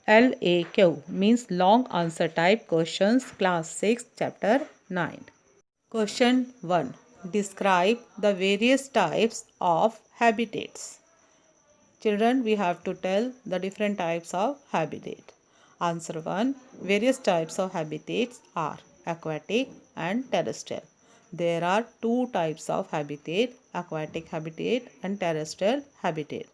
LAQ means long answer type questions, class 6, chapter 9. Question 1. Describe the various types of habitats. Children, we have to tell the different types of habitat. Answer 1. Various types of habitats are aquatic and terrestrial. There are two types of habitat, aquatic habitat and terrestrial habitat.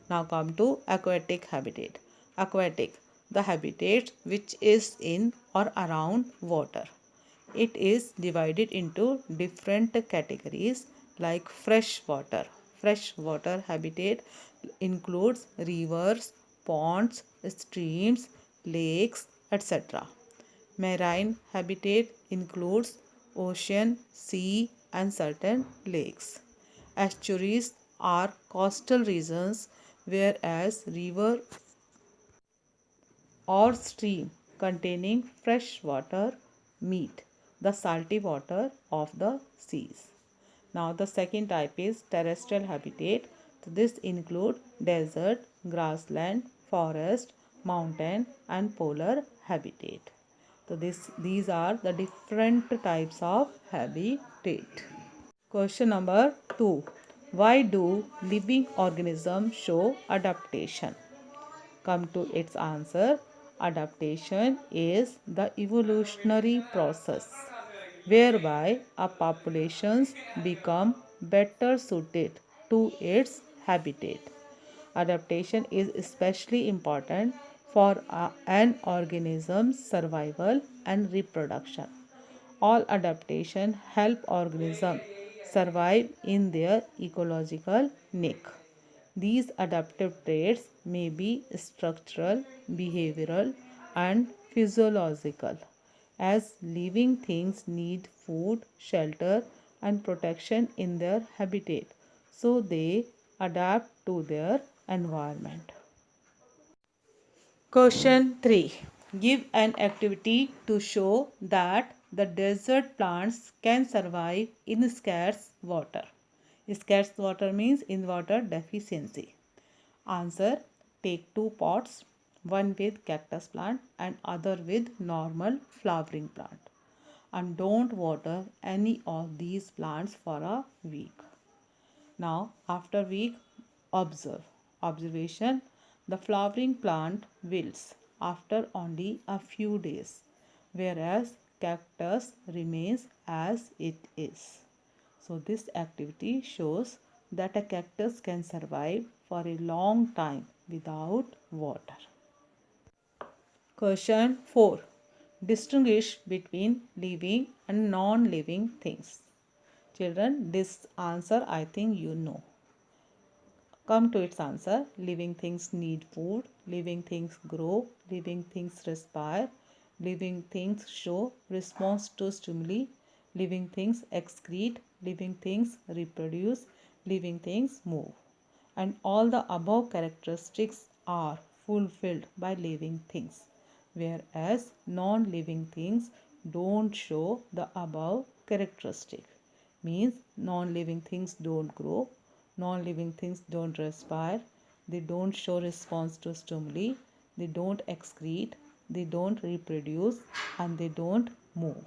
Now come to aquatic habitat. Aquatic, the habitat which is in or around water. It is divided into different categories like freshwater. Freshwater habitat includes rivers, ponds, streams, lakes, etc. Marine habitat includes ocean, sea, and certain lakes. Estuaries are coastal regions, whereas river or stream containing fresh water meet the salty water of the seas. Now the second type is terrestrial habitat. So this include desert, grassland, forest, mountain and polar habitat. So these are the different types of habitat. Question number 2. Why do living organisms show adaptation? Come to its answer. Adaptation is the evolutionary process whereby a populations become better suited to its habitat. Adaptation is especially important for an organism's survival and reproduction. All adaptation help organisms survive in their ecological niche. These adaptive traits may be structural, behavioral, and physiological, as living things need food, shelter, and protection in their habitat, so they adapt to their environment. Question 3. Give an activity to show that the desert plants can survive in scarce water. Scarce water means in water deficiency. Answer. Take two pots, one with cactus plant and other with normal flowering plant, and don't water any of these plants for a week. Now after week, observe. Observation. The flowering plant wilts after only a few days, whereas cactus remains as it is. So this activity shows that a cactus can survive for a long time without water. Question 4. Distinguish between living and non-living things. Children, this answer I think you know. Come to its answer. Living things need food, living things grow, living things respire, living things show response to stimuli, living things excrete, living things reproduce, living things move. And all the above characteristics are fulfilled by living things, whereas non-living things don't show the above characteristic. Means non-living things don't grow, non-living things don't respire, they don't show response to stimuli, they don't excrete, they don't reproduce, and they don't move.